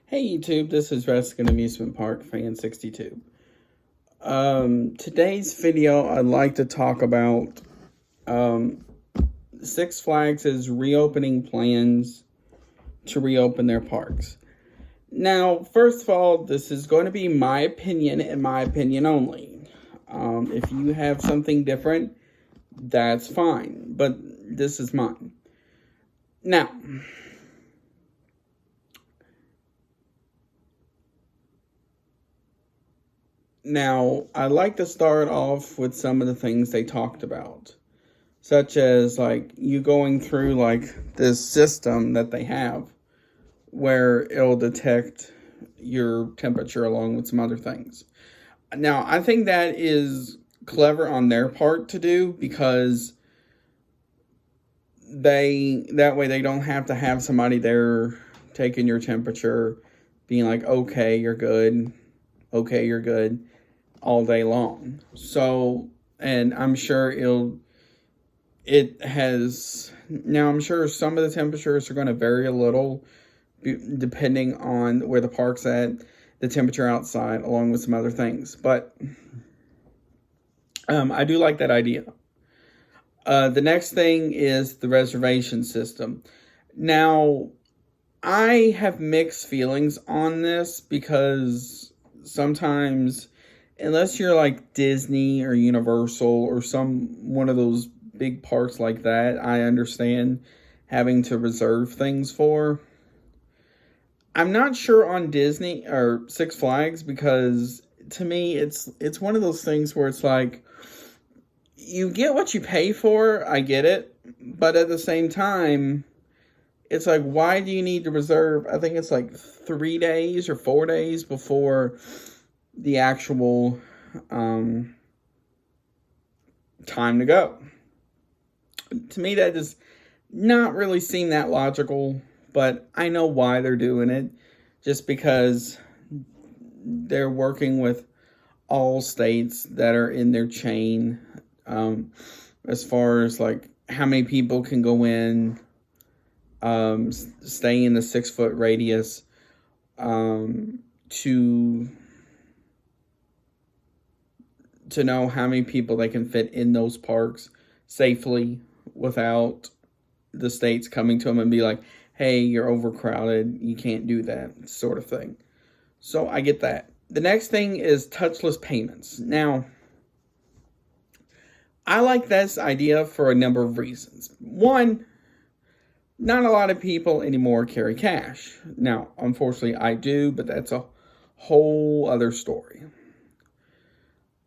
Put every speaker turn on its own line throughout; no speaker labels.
Hey YouTube, this is Reskin Amusement Park Fan 62. Today's video I'd like to talk about Six Flags' reopening plans to reopen their parks. Now, first of all, this is going to be my opinion and my opinion only. If you have something different, that's fine, but this is mine. Now, I'd like to start off with some of the things they talked about, such as like you going through like this system that they have where it'll detect your temperature along with some other things. Now, I think that is clever on their part to do because that way they don't have to have somebody there taking your temperature, being like, okay, you're good, all day long. So, and I'm sure I'm sure some of the temperatures are going to vary a little depending on where the park's at, the temperature outside, along with some other things. But I do like that idea. The next thing is the reservation system. Now, I have mixed feelings on this because sometimes, unless you're like Disney or Universal or one of those big parks like that, I understand having to reserve things for. I'm not sure on Disney or Six Flags because to me it's one of those things where it's like you get what you pay for, I get it, but at the same time it's like, why do you need to reserve? I think it's like 3 days or 4 days before the actual time to go. To me, that does not really seem that logical, but I know why they're doing it. Just because they're working with all states that are in their chain, as far as like how many people can go in, stay in the 6-foot radius, to know how many people they can fit in those parks safely without the states coming to them and be like, hey, you're overcrowded, you can't do that, sort of thing. So I get that. The next thing is touchless payments. Now, I like this idea for a number of reasons. One, not a lot of people anymore carry cash. Now, unfortunately, I do, but that's a whole other story.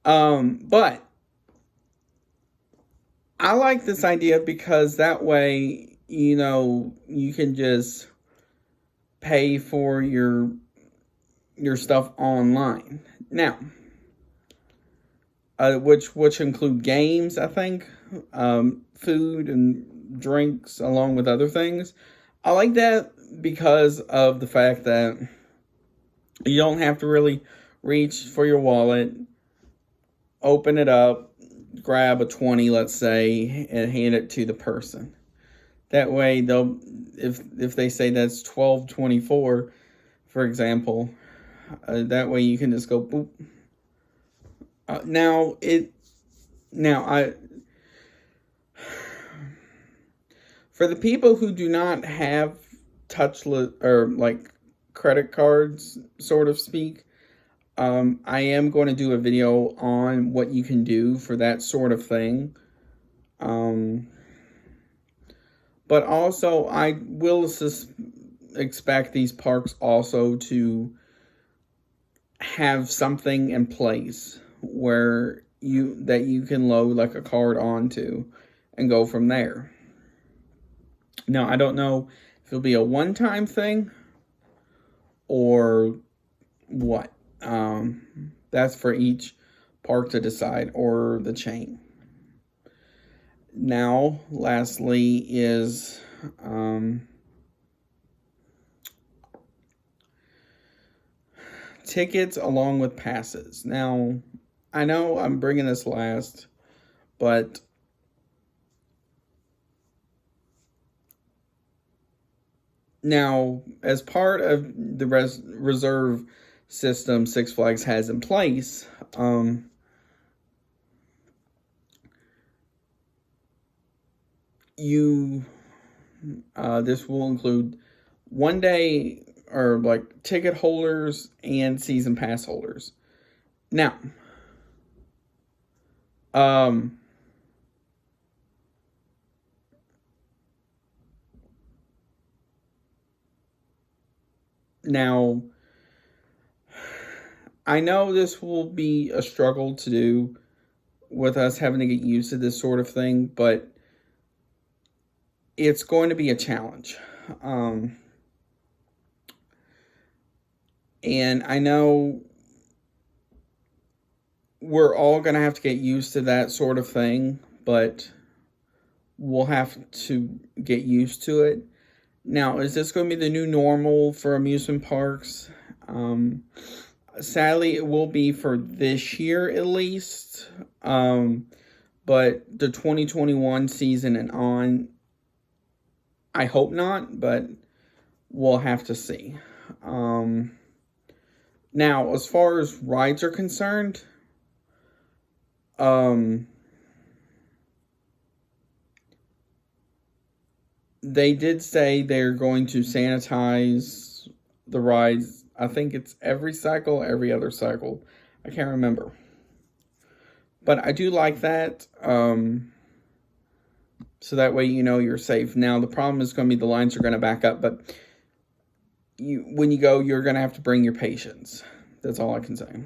But I like this idea because that way, you can just pay for your stuff online. Now, which include games, I think, food and drinks, along with other things. I like that because of the fact that you don't have to really reach for your wallet, open it up, grab a 20, let's say, and hand it to the person. That way, if they say that's $12.24, for example, that way you can just go boop. For the people who do not have touchless or like credit cards, sort of speak, I am going to do a video on what you can do for that sort of thing. But also, I will expect these parks also to have something in place where you can load like a card onto and go from there. Now, I don't know if it'll be a one-time thing or what. That's for each park to decide, or the chain. Now, lastly is tickets along with passes. Now, I know I'm bringing this last, but Now, as part of the reserve system Six Flags has in place, this will include one day or like ticket holders and season pass holders. Now, now, I know this will be a struggle to do with us having to get used to this sort of thing, but it's going to be a challenge. And I know we're all going to have to get used to that sort of thing, but we'll have to get used to it. Now, is this going to be the new normal for amusement parks? Sadly, it will be for this year at least. But the 2021 season and on, I hope not, but we'll have to see. Now, as far as rides are concerned, they did say they're going to sanitize the rides. I think it's every cycle, every other cycle. I can't remember. But I do like that. So that way you know you're safe. Now, the problem is going to be the lines are going to back up. But when you go, you're going to have to bring your patience. That's all I can say.